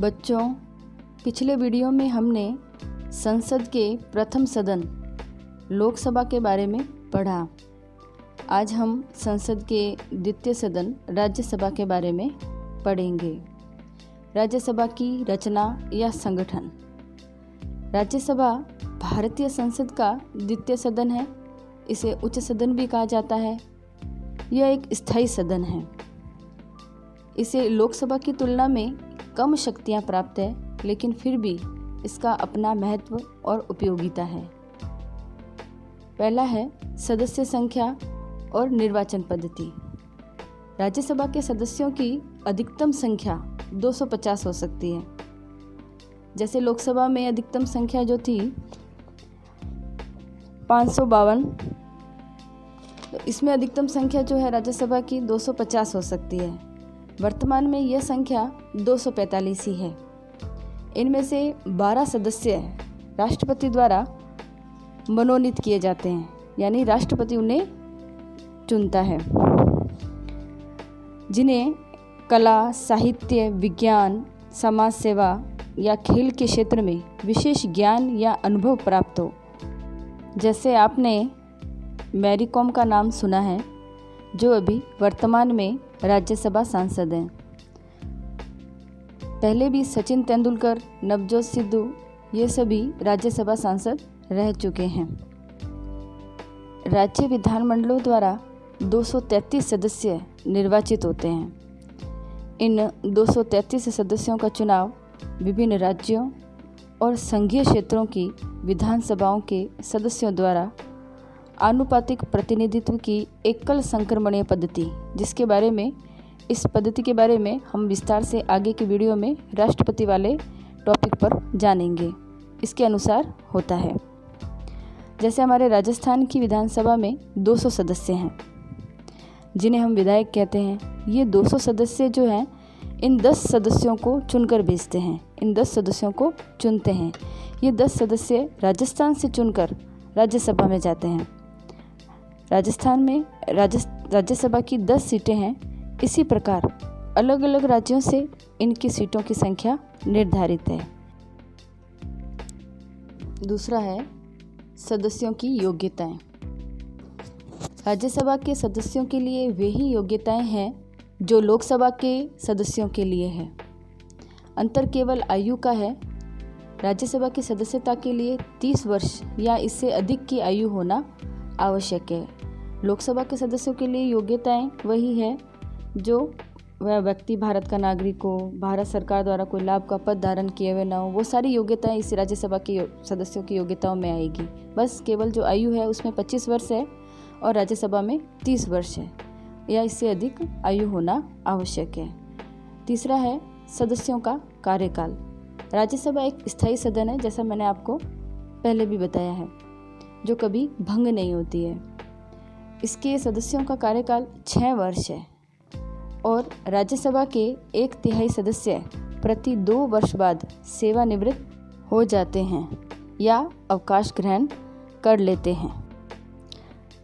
बच्चों, पिछले वीडियो में हमने संसद के प्रथम सदन लोकसभा के बारे में पढ़ा। आज हम संसद के द्वितीय सदन राज्यसभा के बारे में पढ़ेंगे। राज्यसभा की रचना या संगठन। राज्यसभा भारतीय संसद का द्वितीय सदन है। इसे उच्च सदन भी कहा जाता है। यह एक स्थायी सदन है। इसे लोकसभा की तुलना में कम शक्तियां प्राप्त है, लेकिन फिर भी इसका अपना महत्व और उपयोगिता है। पहला है सदस्य संख्या और निर्वाचन पद्धति। राज्यसभा के सदस्यों की अधिकतम संख्या 250 हो सकती है। जैसे लोकसभा में अधिकतम संख्या जो थी 552, तो इसमें अधिकतम संख्या जो है राज्यसभा की 250 हो सकती है। वर्तमान में यह संख्या 245 ही है। इनमें से 12 सदस्य राष्ट्रपति द्वारा मनोनीत किए जाते हैं, यानी राष्ट्रपति उन्हें चुनता है, जिन्हें कला, साहित्य, विज्ञान, समाज सेवा या खेल के क्षेत्र में विशेष ज्ञान या अनुभव प्राप्त हो। जैसे आपने मैरी कॉम का नाम सुना है, जो अभी वर्तमान में राज्यसभा सांसद हैं। पहले भी सचिन तेंदुलकर, नवजोत सिद्धू, ये सभी राज्यसभा सांसद रह चुके हैं। राज्य विधानमंडलों द्वारा 233 सदस्य निर्वाचित होते हैं। इन 233 सदस्यों का चुनाव विभिन्न राज्यों और संघीय क्षेत्रों की विधानसभाओं के सदस्यों द्वारा आनुपातिक प्रतिनिधित्व की एकल संक्रमणीय पद्धति, जिसके बारे में इस पद्धति के बारे में हम विस्तार से आगे के वीडियो में राष्ट्रपति वाले टॉपिक पर जानेंगे, इसके अनुसार होता है। जैसे हमारे राजस्थान की विधानसभा में 200 सदस्य हैं, जिन्हें हम विधायक कहते हैं। ये 200 सदस्य जो हैं, इन 10 सदस्यों को चुनकर भेजते हैं, इन 10 सदस्यों को चुनते हैं। ये 10 सदस्य राजस्थान से चुनकर राज्यसभा में जाते हैं। राजस्थान में राज्यसभा की 10 सीटें हैं। इसी प्रकार अलग अलग राज्यों से इनकी सीटों की संख्या निर्धारित है। दूसरा है सदस्यों की योग्यताएं। राज्यसभा के सदस्यों के लिए वे ही योग्यताएं हैं जो लोकसभा के सदस्यों के लिए है। अंतर केवल आयु का है। राज्यसभा की सदस्यता के लिए 30 वर्ष या इससे अधिक की आयु होना आवश्यक है। लोकसभा के सदस्यों के लिए योग्यताएं वही है जो वह व्यक्ति भारत का नागरिक हो, भारत सरकार द्वारा कोई लाभ का पद धारण किए हुए ना हो। वो सारी योग्यताएं इस राज्यसभा के सदस्यों की योग्यताओं में आएगी। बस केवल जो आयु है उसमें 25 वर्ष है और राज्यसभा में 30 वर्ष है या इससे अधिक आयु होना आवश्यक है। तीसरा है सदस्यों का कार्यकाल। राज्यसभा एक स्थायी सदन है, जैसा मैंने आपको पहले भी बताया है, जो कभी भंग नहीं होती है। इसके सदस्यों का कार्यकाल 6 वर्ष है और राज्यसभा के 1/3 सदस्य प्रति 2 वर्ष बाद सेवानिवृत्त हो जाते हैं या अवकाश ग्रहण कर लेते हैं।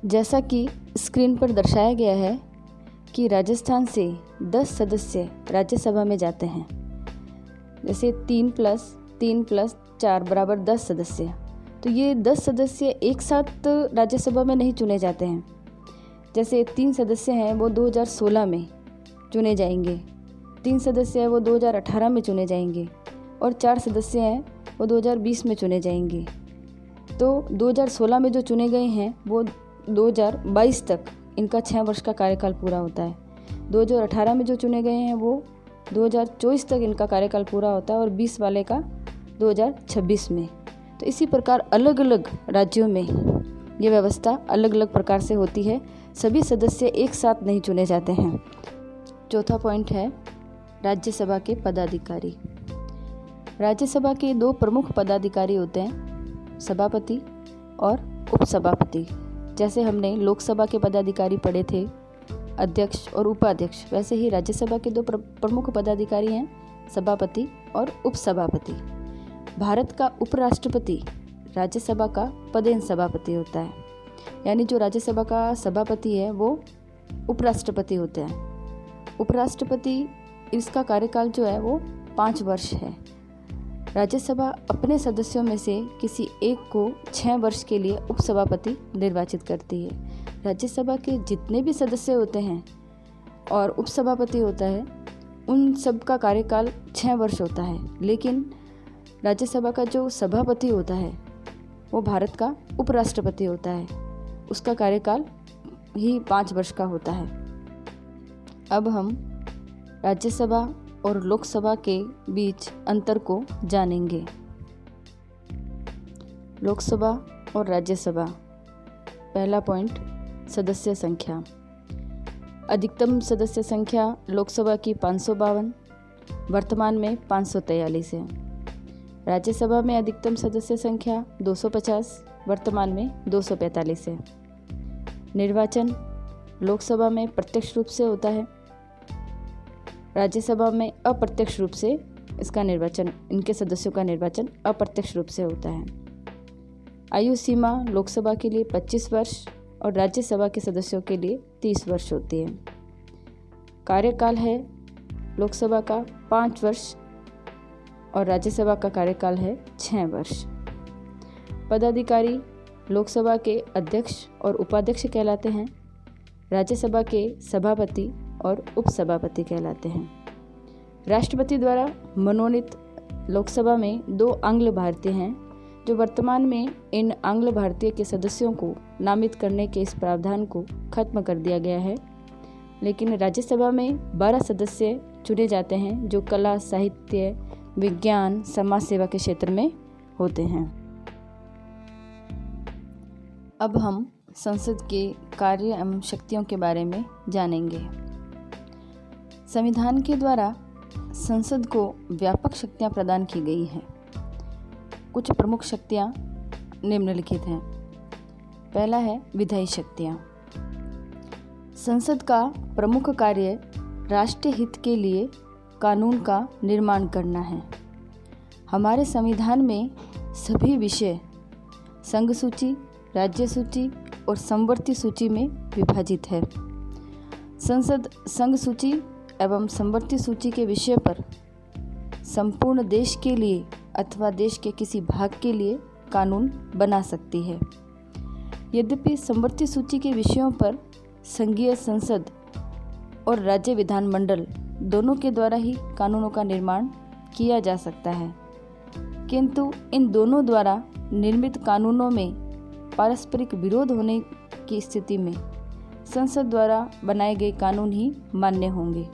जैसा कि स्क्रीन पर दर्शाया गया है कि राजस्थान से 10 सदस्य राज्यसभा में जाते हैं। जैसे 3 + 3 + 4 = 10 सदस्य। तो ये 10 सदस्य एक साथ राज्यसभा में नहीं चुने जाते हैं। जैसे 3 सदस्य हैं वो 2016 में चुने जाएंगे, 3 सदस्य हैं वो 2018 में चुने जाएंगे और 4 सदस्य हैं वो 2020 में चुने जाएंगे। तो 2016 में जो चुने गए हैं वो 2022 तक इनका 6 वर्ष का कार्यकाल पूरा होता है। 2018 में जो चुने गए हैं वो 2024 तक इनका कार्यकाल पूरा होता है और 20 वाले का 2026 में। तो इसी प्रकार अलग अलग राज्यों में ये व्यवस्था अलग अलग प्रकार से होती है। सभी सदस्य एक साथ नहीं चुने जाते हैं। चौथा पॉइंट है राज्यसभा के पदाधिकारी। राज्यसभा के 2 प्रमुख पदाधिकारी होते हैं, सभापति और उपसभापति। जैसे हमने लोकसभा के पदाधिकारी पढ़े थे, अध्यक्ष और उपाध्यक्ष, वैसे ही राज्यसभा के 2 प्रमुख पदाधिकारी हैं, सभापति और उपसभापति। भारत का उपराष्ट्रपति राज्यसभा का पदेन सभापति होता है, यानी जो राज्यसभा का सभापति है वो उपराष्ट्रपति होते हैं। उपराष्ट्रपति इसका कार्यकाल जो है वो 5 वर्ष है। राज्यसभा अपने सदस्यों में से किसी एक को 6 वर्ष के लिए उपसभापति निर्वाचित करती है। राज्यसभा के जितने भी सदस्य होते हैं और उपसभापति होता है, उन सब का कार्यकाल 6 वर्ष होता है। लेकिन राज्यसभा का जो सभापति होता है वो भारत का उपराष्ट्रपति होता है, उसका कार्यकाल ही 5 वर्ष का होता है। अब हम राज्यसभा और लोकसभा के बीच अंतर को जानेंगे। लोकसभा और राज्यसभा। पहला पॉइंट, सदस्य संख्या। अधिकतम सदस्य संख्या लोकसभा की 552, वर्तमान में 543 है। राज्यसभा में अधिकतम सदस्य संख्या 250, वर्तमान में 245 है। निर्वाचन लोकसभा में प्रत्यक्ष रूप से होता है, राज्यसभा में अप्रत्यक्ष रूप से इनके सदस्यों का निर्वाचन अप्रत्यक्ष रूप से होता है। आयु सीमा लोकसभा के लिए 25 वर्ष और राज्यसभा के सदस्यों के लिए 30 वर्ष होती है। कार्यकाल है लोकसभा का 5 वर्ष और राज्यसभा का कार्यकाल है 6 वर्ष। पदाधिकारी लोकसभा के अध्यक्ष और उपाध्यक्ष कहलाते हैं, राज्यसभा के सभापति और उपसभापति कहलाते हैं। राष्ट्रपति द्वारा मनोनीत लोकसभा में 2 आंग्ल भारतीय हैं, जो वर्तमान में इन आंग्ल भारतीय के सदस्यों को नामित करने के इस प्रावधान को खत्म कर दिया गया है। लेकिन राज्यसभा में 12 सदस्य चुने जाते हैं, जो कला, साहित्य, विज्ञान, समाज सेवा के क्षेत्र में होते हैं। अब हम संसद के कार्य एवं शक्तियों के बारे में जानेंगे। संविधान के द्वारा संसद को व्यापक शक्तियां प्रदान की गई हैं। कुछ प्रमुख शक्तियां निम्नलिखित हैं। पहला है विधायी शक्तियां। संसद का प्रमुख कार्य राष्ट्रीय हित के लिए कानून का निर्माण करना है। हमारे संविधान में सभी विषय संघ सूची, राज्य सूची और समवर्ती सूची में विभाजित है। संसद संघ सूची एवं समवर्ती सूची के विषय पर संपूर्ण देश के लिए अथवा देश के किसी भाग के लिए कानून बना सकती है। यद्यपि समवर्ती सूची के विषयों पर संघीय संसद और राज्य विधानमंडल दोनों के द्वारा ही कानूनों का निर्माण किया जा सकता है, किंतु इन दोनों द्वारा निर्मित कानूनों में पारस्परिक विरोध होने की स्थिति में संसद द्वारा बनाए गए कानून ही मान्य होंगे।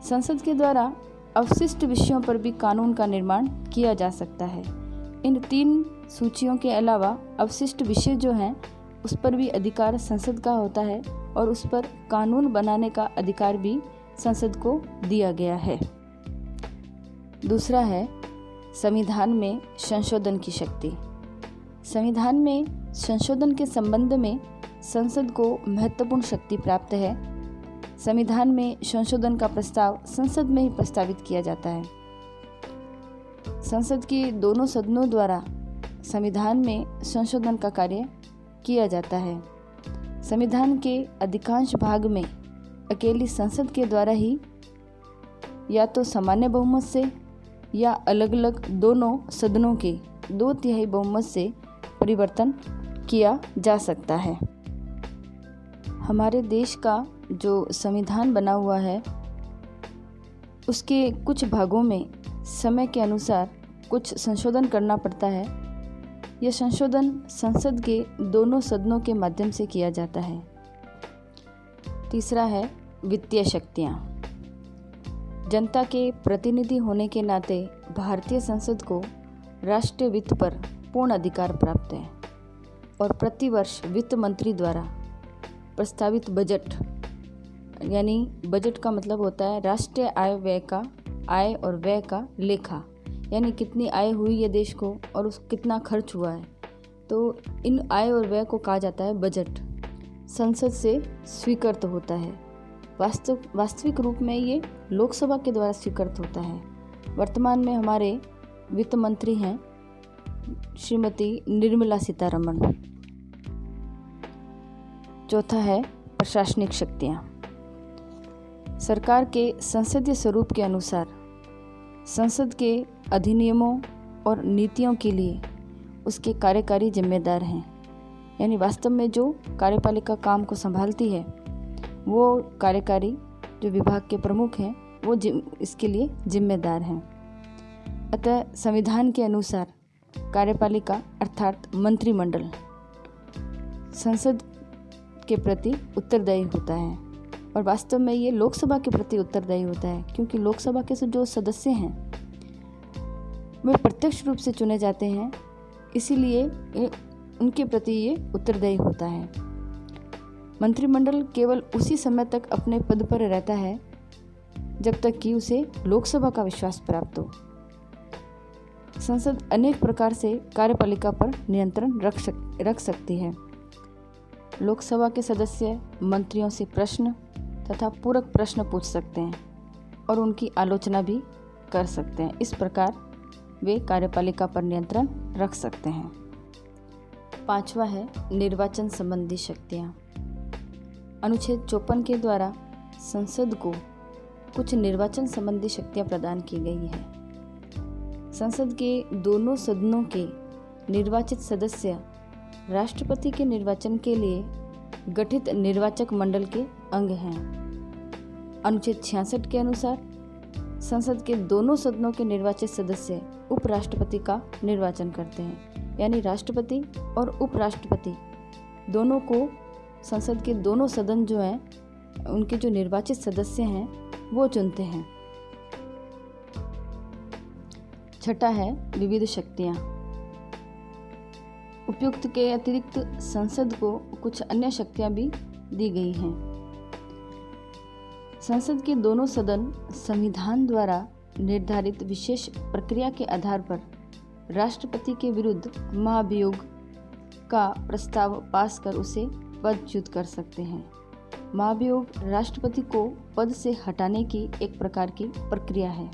संसद के द्वारा अवशिष्ट विषयों पर भी कानून का निर्माण किया जा सकता है। इन 3 सूचियों के अलावा अवशिष्ट विषय जो हैं उस पर भी अधिकार संसद का होता है और उस पर कानून बनाने का अधिकार भी संसद को दिया गया है। दूसरा है संविधान में संशोधन की शक्ति। संविधान में संशोधन के संबंध में संसद को महत्वपूर्ण शक्ति प्राप्त है। संविधान में संशोधन का प्रस्ताव संसद में ही प्रस्तावित किया जाता है। संसद के दोनों सदनों द्वारा संविधान में संशोधन का कार्य किया जाता है। संविधान के अधिकांश भाग में अकेली संसद के द्वारा ही या तो सामान्य बहुमत से या अलग अलग दोनों सदनों के 2/3 बहुमत से परिवर्तन किया जा सकता है। हमारे देश का जो संविधान बना हुआ है उसके कुछ भागों में समय के अनुसार कुछ संशोधन करना पड़ता है। यह संशोधन संसद के दोनों सदनों के माध्यम से किया जाता है। तीसरा है वित्तीय शक्तियाँ। जनता के प्रतिनिधि होने के नाते भारतीय संसद को राष्ट्रीय वित्त पर पूर्ण अधिकार प्राप्त है और प्रतिवर्ष वित्त मंत्री द्वारा प्रस्तावित बजट, यानी बजट का मतलब होता है राष्ट्रीय आय और व्यय का लेखा, यानी कितनी आय हुई है देश को और कितना खर्च हुआ है, तो इन आय और व्यय को कहा जाता है बजट। संसद से स्वीकृत होता है। वास्तविक रूप में ये लोकसभा के द्वारा स्वीकृत होता है। वर्तमान में हमारे वित्त मंत्री हैं श्रीमती निर्मला सीतारमण। चौथा है प्रशासनिक शक्तियाँ। सरकार के संसदीय स्वरूप के अनुसार संसद के अधिनियमों और नीतियों के लिए उसके कार्यकारी जिम्मेदार हैं। यानी वास्तव में जो कार्यपालिका काम को संभालती है वो कार्यकारी जो विभाग के प्रमुख हैं वो इसके लिए जिम्मेदार हैं। अतः संविधान के अनुसार कार्यपालिका अर्थात मंत्रिमंडल संसद के प्रति उत्तरदायी होता है और वास्तव में ये लोकसभा के प्रति उत्तरदायी होता है, क्योंकि लोकसभा के जो सदस्य हैं वे प्रत्यक्ष रूप से चुने जाते हैं, इसीलिए उनके प्रति ये उत्तरदायी होता है। मंत्रिमंडल केवल उसी समय तक अपने पद पर रहता है जब तक कि उसे लोकसभा का विश्वास प्राप्त हो। संसद अनेक प्रकार से कार्यपालिका पर नियंत्रण रख सकती है। लोकसभा के सदस्य मंत्रियों से प्रश्न तथा पूरक प्रश्न पूछ सकते हैं और उनकी आलोचना भी कर सकते हैं। इस प्रकार वे कार्यपालिका पर नियंत्रण रख सकते हैं। 5वां है निर्वाचन संबंधी शक्तियाँ। अनुच्छेद 54 के द्वारा संसद को कुछ निर्वाचन संबंधी शक्तियाँ प्रदान की गई है। संसद के दोनों सदनों के निर्वाचित सदस्य राष्ट्रपति के निर्वाचन के लिए गठित निर्वाचक मंडल के अंग हैं। अनुच्छेद 66 के अनुसार संसद के दोनों सदनों के निर्वाचित सदस्य उपराष्ट्रपति का निर्वाचन करते हैं। यानी राष्ट्रपति और उपराष्ट्रपति दोनों को संसद के दोनों सदन जो हैं उनके जो निर्वाचित सदस्य हैं वो चुनते हैं। 6 है विविध शक्तियाँ। उपयुक्त के अतिरिक्त संसद को कुछ अन्य शक्तियाँ भी दी गई हैं। संसद के दोनों सदन संविधान द्वारा निर्धारित विशेष प्रक्रिया के आधार पर राष्ट्रपति के विरुद्ध महाभियोग का प्रस्ताव पास कर उसे पदच्युत कर सकते हैं। महाभियोग राष्ट्रपति को पद से हटाने की एक प्रकार की प्रक्रिया है।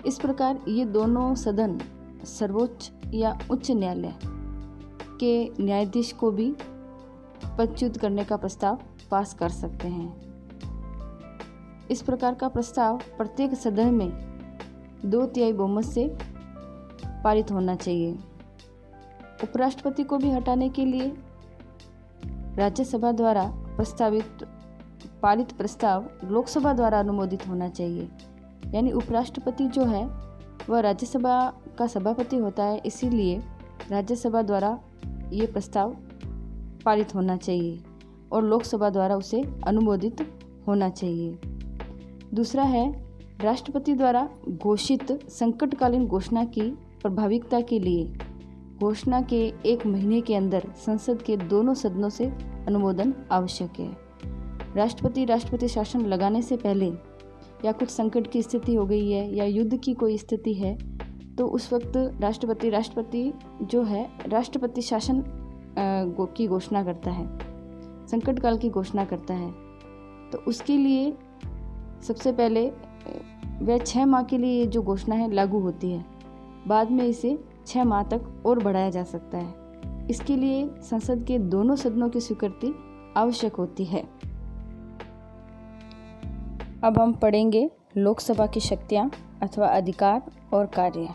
इस प्रकार ये दोनों सदन सर्वोच्च या उच्च न्यायालय के न्यायाधीश को भी पदच्युत करने का प्रस्ताव पास कर सकते हैं। इस प्रकार का प्रस्ताव प्रत्येक सदन में 2/3 बहुमत से पारित होना चाहिए। उपराष्ट्रपति को भी हटाने के लिए राज्यसभा द्वारा पारित प्रस्ताव लोकसभा द्वारा अनुमोदित होना चाहिए। यानी उपराष्ट्रपति जो है वह राज्यसभा का सभापति होता है, इसीलिए राज्यसभा द्वारा ये प्रस्ताव पारित होना चाहिए और लोकसभा द्वारा उसे अनुमोदित होना चाहिए। दूसरा है राष्ट्रपति द्वारा घोषित संकटकालीन घोषणा की प्रभाविकता के लिए घोषणा के 1 महीने के अंदर संसद के दोनों सदनों से अनुमोदन आवश्यक है। राष्ट्रपति शासन लगाने से पहले या कुछ संकट की स्थिति हो गई है या युद्ध की कोई स्थिति है तो उस वक्त राष्ट्रपति जो है राष्ट्रपति शासन की घोषणा करता है, संकट काल की घोषणा करता है। तो उसके लिए सबसे पहले वह 6 माह के लिए जो घोषणा है लागू होती है, बाद में इसे 6 माह तक और बढ़ाया जा सकता है। इसके लिए संसद के दोनों सदनों की स्वीकृति आवश्यक होती है। अब हम पढ़ेंगे लोकसभा की शक्तियाँ अथवा अधिकार और कार्य।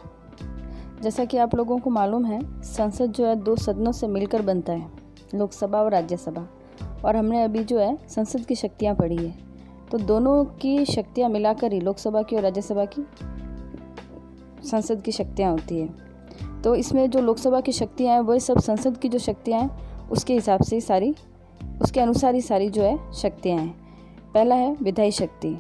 जैसा कि आप लोगों को मालूम है, संसद जो है 2 सदनों से मिलकर बनता है, लोकसभा और राज्यसभा। और हमने अभी जो है संसद की शक्तियाँ पढ़ी है, तो दोनों की शक्तियाँ मिलाकर ही लोकसभा की और राज्यसभा की संसद की शक्तियाँ होती है। तो इसमें जो लोकसभा की शक्तियाँ हैं वही सब संसद की जो शक्तियाँ हैं उसके हिसाब से उसके अनुसार ही सारी जो है शक्तियाँ हैं। पहला है विधायी शक्ति।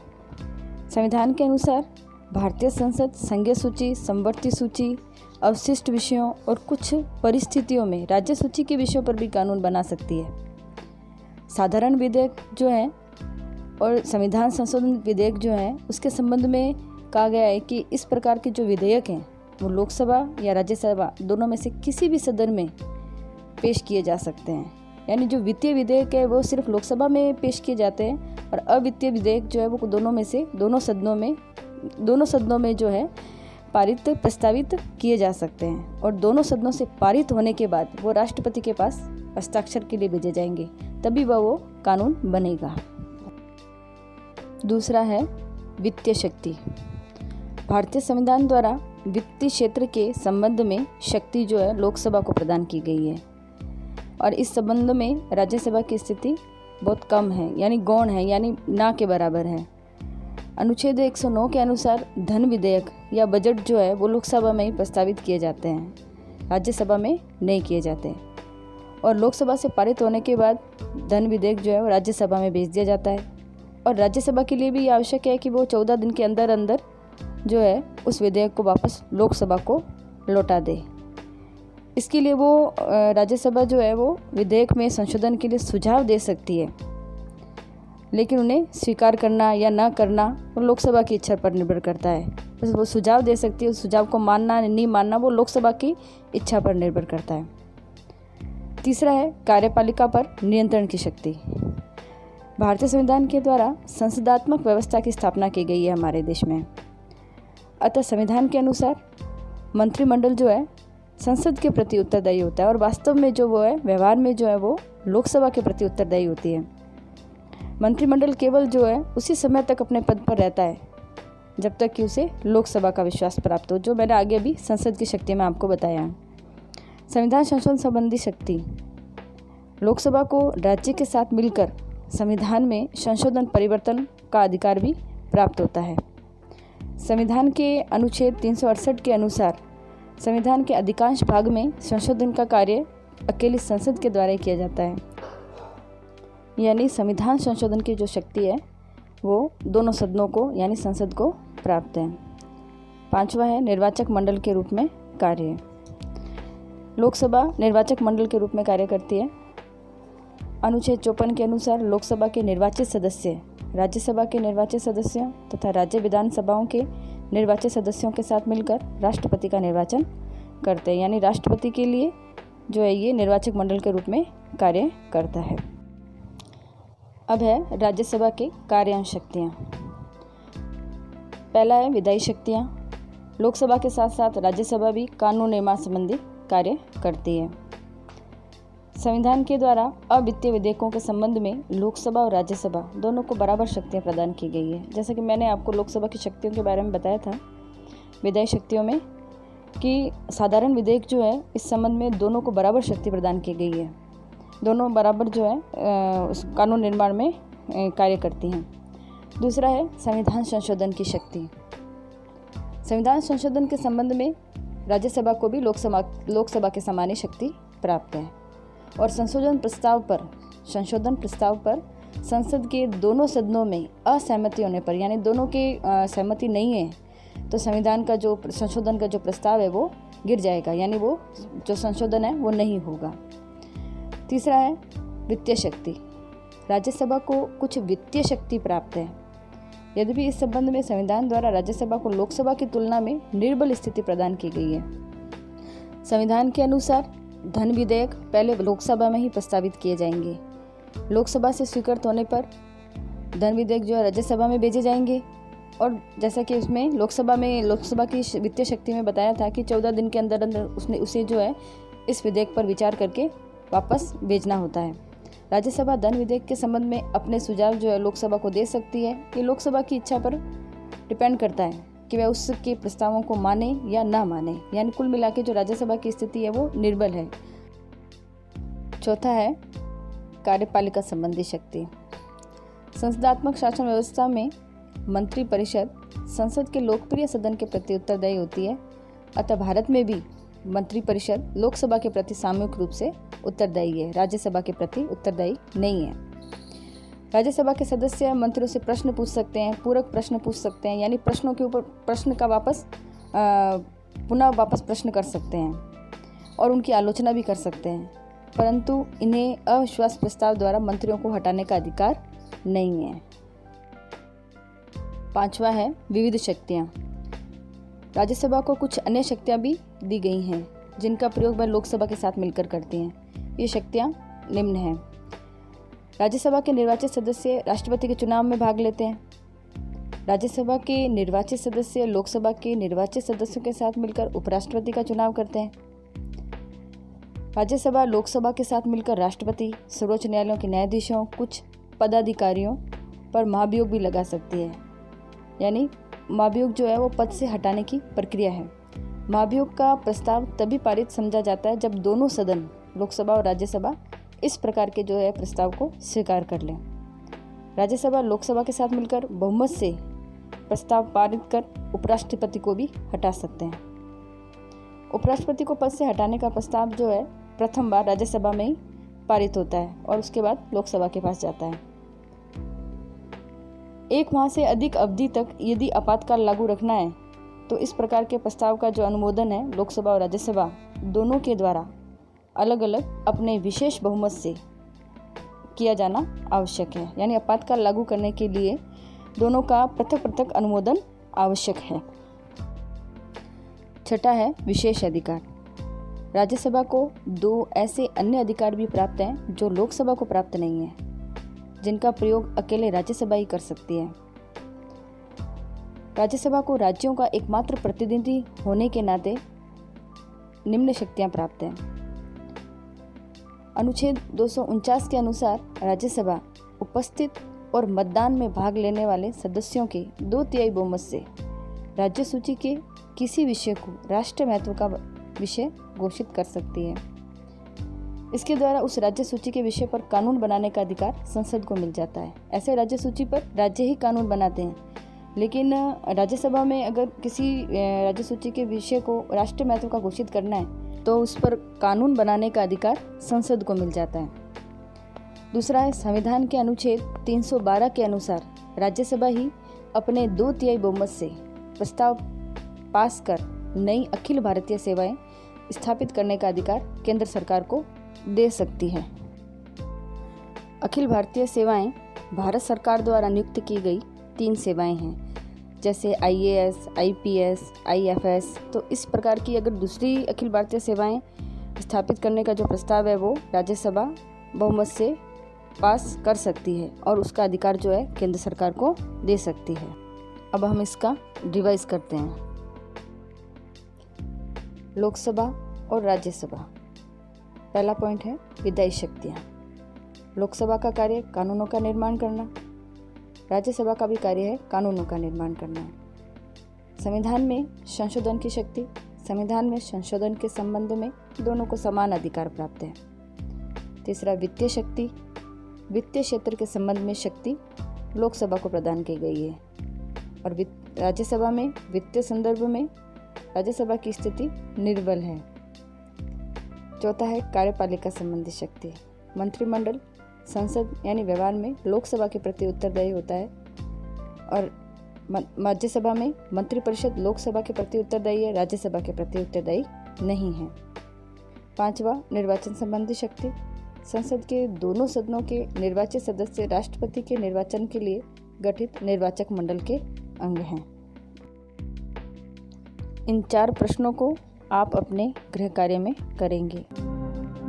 संविधान के अनुसार भारतीय संसद संघीय सूची, समवर्ती सूची, अवशिष्ट विषयों और कुछ परिस्थितियों में राज्य सूची के विषयों पर भी कानून बना सकती है। साधारण विधेयक जो है और संविधान संशोधन विधेयक जो है उसके संबंध में कहा गया है कि इस प्रकार के जो विधेयक हैं वो लोकसभा या राज्यसभा दोनों में से किसी भी सदन में पेश किए जा सकते हैं। यानी जो वित्तीय विधेयक है वो सिर्फ लोकसभा में पेश किए जाते हैं और अवित्तीय विधेयक जो है वो दोनों सदनों में जो है प्रस्तावित किए जा सकते हैं और दोनों सदनों से पारित होने के बाद वो राष्ट्रपति के पास हस्ताक्षर के लिए भेजे जाएंगे, तभी वो कानून बनेगा। दूसरा है वित्तीय शक्ति। भारतीय संविधान द्वारा वित्तीय क्षेत्र के संबंध में शक्ति जो है लोकसभा को प्रदान की गई है और इस संबंध में राज्यसभा की स्थिति बहुत कम है, यानी गौण है, यानी ना के बराबर है। अनुच्छेद 109 के अनुसार धन विधेयक या बजट जो है वो लोकसभा में ही प्रस्तावित किए जाते हैं, राज्यसभा में नहीं किए जाते। और लोकसभा से पारित होने के बाद धन विधेयक जो है वो राज्यसभा में भेज दिया जाता है और राज्यसभा के लिए भी आवश्यक है कि वो 14 दिन के अंदर अंदर जो है उस विधेयक को वापस लोकसभा को लौटा दे। इसके लिए वो राज्यसभा जो है वो विधेयक में संशोधन के लिए सुझाव दे सकती है, लेकिन उन्हें स्वीकार करना या ना करना वो लोकसभा की इच्छा पर निर्भर करता है। बस वो सुझाव दे सकती है, उस सुझाव को मानना नहीं मानना वो लोकसभा की इच्छा पर निर्भर करता है। तीसरा है कार्यपालिका पर नियंत्रण की शक्ति। भारतीय संविधान के द्वारा संसदात्मक व्यवस्था की स्थापना की गई है हमारे देश में। अतः संविधान के अनुसार मंत्रिमंडल जो है संसद के प्रति उत्तरदायी होता है और वास्तव में जो वो है व्यवहार में जो है वो लोकसभा के प्रति उत्तरदायी होती है। मंत्रिमंडल केवल जो है उसी समय तक अपने पद पर रहता है जब तक कि उसे लोकसभा का विश्वास प्राप्त हो, जो मैंने आगे भी संसद की शक्ति में आपको बताया है। संविधान संशोधन संबंधी शक्ति। लोकसभा को राज्य के साथ मिलकर संविधान में संशोधन परिवर्तन का अधिकार भी प्राप्त होता है। संविधान के अनुच्छेद 368 के अनुसार संविधान के अधिकांश भाग में संशोधन का कार्य अकेली संसद के द्वारा ही किया जाता है, यानी संविधान संशोधन की जो शक्ति है वो दोनों सदनों को यानी संसद को प्राप्त है। पांचवा है निर्वाचक मंडल के रूप में कार्य। लोकसभा निर्वाचक मंडल के रूप में कार्य करती है। अनुच्छेद 54 के अनुसार लोकसभा के निर्वाचित सदस्य राज्यसभा के निर्वाचित सदस्यों तथा राज्य विधानसभाओं के निर्वाचित सदस्यों के साथ मिलकर राष्ट्रपति का निर्वाचन करते हैं, यानी राष्ट्रपति के लिए जो है ये निर्वाचक मंडल के रूप में कार्य करता है। अब है राज्यसभा के कार्यांश शक्तियाँ। पहला है विधायी शक्तियाँ। लोकसभा के साथ साथ राज्यसभा भी कानून निर्माण संबंधी कार्य करती है। संविधान के द्वारा अवित्तीय विधेयकों के संबंध में लोकसभा और राज्यसभा दोनों को बराबर शक्तियां प्रदान की गई है। जैसा कि मैंने आपको लोकसभा की शक्तियों के बारे में बताया था विधायी शक्तियों में कि साधारण विधेयक जो है इस संबंध में दोनों को बराबर शक्ति प्रदान की गई है, दोनों बराबर जो है उस कानून निर्माण में कार्य करती हैं। दूसरा है संविधान संशोधन की शक्ति। संविधान संशोधन के संबंध में राज्यसभा को भी लोकसभा के समान ही शक्ति प्राप्त है और संशोधन प्रस्ताव पर संसद के दोनों सदनों में असहमति होने पर, यानी दोनों के सहमति नहीं है, तो संविधान का जो संशोधन का जो प्रस्ताव है वो गिर जाएगा, यानी वो जो संशोधन है वो नहीं होगा। तीसरा है वित्तीय शक्ति। राज्यसभा को कुछ वित्तीय शक्ति प्राप्त है, यद्यपि इस संबंध में संविधान द्वारा राज्यसभा को लोकसभा की तुलना में निर्बल स्थिति प्रदान की गई है। संविधान के अनुसार धन विधेयक पहले लोकसभा में ही प्रस्तावित किए जाएंगे। लोकसभा से स्वीकृत होने पर धन विधेयक जो है राज्यसभा में भेजे जाएंगे और जैसा कि उसमें लोकसभा की वित्तीय शक्ति में बताया था कि 14 दिन के अंदर अंदर उसे जो है इस विधेयक पर विचार करके वापस भेजना होता है। राज्यसभा धन विधेयक के संबंध में अपने सुझाव जो है लोकसभा को दे सकती है। ये लोकसभा की इच्छा पर डिपेंड करता है कि वह उसके प्रस्तावों को माने या ना माने, यानी कुल मिला के जो राज्यसभा की स्थिति है वो निर्बल है। चौथा है कार्यपालिका संबंधी शक्ति। संसदात्मक शासन व्यवस्था में मंत्रिपरिषद संसद के लोकप्रिय सदन के प्रति उत्तरदायी होती है, अतः भारत में भी मंत्रिपरिषद लोकसभा के प्रति सामूहिक रूप से उत्तरदायी है, राज्यसभा के प्रति उत्तरदायी नहीं है। राज्यसभा के सदस्य मंत्रियों से प्रश्न पूछ सकते हैं, पूरक प्रश्न पूछ सकते हैं, यानी प्रश्नों के ऊपर प्रश्न का पुनः वापस प्रश्न कर सकते हैं और उनकी आलोचना भी कर सकते हैं, परंतु इन्हें अविश्वास प्रस्ताव द्वारा मंत्रियों को हटाने का अधिकार नहीं है। पांचवा है विविध शक्तियाँ। राज्यसभा को कुछ अन्य शक्तियाँ भी दी गई हैं जिनका प्रयोग वह लोकसभा के साथ मिलकर करती हैं। ये शक्तियाँ निम्न हैं। राज्यसभा के निर्वाचित सदस्य राष्ट्रपति के चुनाव में भाग लेते हैं। राज्यसभा के निर्वाचित सदस्य लोकसभा के निर्वाचित सदस्यों के साथ मिलकर उपराष्ट्रपति का चुनाव करते हैं। राज्यसभा लोकसभा के साथ मिलकर राष्ट्रपति, सर्वोच्च न्यायालयों के न्यायाधीशों, कुछ पदाधिकारियों पर महाभियोग भी लगा सकती है, यानी महाभियोग जो है वो पद से हटाने की प्रक्रिया है। महाभियोग का प्रस्ताव तभी पारित समझा जाता है जब दोनों सदन, लोकसभा और राज्यसभा, इस प्रकार के जो है प्रस्ताव को स्वीकार कर लें। राज्यसभा लोकसभा के साथ मिलकर बहुमत से प्रस्ताव पारित कर उपराष्ट्रपति को भी हटा सकते हैं। उपराष्ट्रपति को पद से हटाने का प्रस्ताव जो है प्रथम बार राज्यसभा में ही पारित होता है और उसके बाद लोकसभा के पास जाता है। 1 माह से अधिक अवधि तक यदि आपातकाल लागू रखना है तो इस प्रकार के प्रस्ताव का जो अनुमोदन है लोकसभा और राज्यसभा दोनों के द्वारा अलग अलग अपने विशेष बहुमत से किया जाना आवश्यक है। यानी आपातकाल लागू करने के लिए दोनों का पृथक पृथक अनुमोदन आवश्यक है। छठा है विशेष अधिकार। राज्यसभा को 2 ऐसे अन्य अधिकार भी प्राप्त हैं जो लोकसभा को प्राप्त नहीं है, जिनका प्रयोग अकेले राज्यसभा ही कर सकती है। राज्यसभा को राज्यों का एकमात्र प्रतिनिधि होने के नाते निम्न शक्तियां प्राप्त हैं। अनुच्छेद 249 के अनुसार राज्यसभा उपस्थित और मतदान में भाग लेने वाले सदस्यों के 2/3 बहुमत से राज्य सूची के किसी विषय को राष्ट्रीय महत्व का विषय घोषित कर सकती है। इसके द्वारा उस राज्य सूची के विषय पर कानून बनाने का अधिकार संसद को मिल जाता है। ऐसे राज्य सूची पर राज्य ही कानून बनाते हैं, लेकिन राज्यसभा में अगर किसी राज्य सूची के विषय को राष्ट्रीय महत्व का घोषित करना है तो उस पर कानून बनाने का अधिकार संसद को मिल जाता है। दूसरा है संविधान के अनुच्छेद 312 के अनुसार राज्यसभा ही अपने 2/3 बहुमत से प्रस्ताव पास कर नई अखिल भारतीय सेवाएं स्थापित करने का अधिकार केंद्र सरकार को दे सकती है। अखिल भारतीय सेवाएं भारत सरकार द्वारा नियुक्त की गई 3 सेवाएं हैं, जैसे IAS, IPS, IFS। तो इस प्रकार की अगर दूसरी अखिल भारतीय सेवाएं स्थापित करने का जो प्रस्ताव है वो राज्यसभा बहुमत से पास कर सकती है और उसका अधिकार जो है केंद्र सरकार को दे सकती है। अब हम इसका रिवाइज करते हैं। लोकसभा और राज्यसभा। पहला पॉइंट है विधायी शक्तियाँ। लोकसभा का कार्य कानूनों का निर्माण करना, राज्यसभा का भी कार्य है कानूनों का निर्माण करना। संविधान में संशोधन की शक्ति, संविधान में संशोधन के संबंध में दोनों को समान अधिकार प्राप्त है। तीसरा वित्तीय शक्ति, वित्तीय क्षेत्र के संबंध में शक्ति लोकसभा को प्रदान की गई है और राज्यसभा में वित्तीय संदर्भ में राज्यसभा की स्थिति निर्बल है। चौथा है कार्यपालिका संबंधी शक्ति। मंत्रिमंडल संसद यानी व्यवहार में लोकसभा के प्रति उत्तरदायी होता है और राज्यसभा में मंत्रिपरिषद लोकसभा के प्रति उत्तरदायी है, राज्यसभा के प्रति उत्तरदायी नहीं है। पांचवा निर्वाचन संबंधी शक्ति। संसद के दोनों सदनों के निर्वाचित सदस्य राष्ट्रपति के निर्वाचन के लिए गठित निर्वाचक मंडल के अंग हैं। इन 4 प्रश्नों को आप अपने गृह कार्य में करेंगे।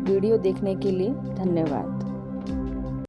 वीडियो देखने के लिए धन्यवाद।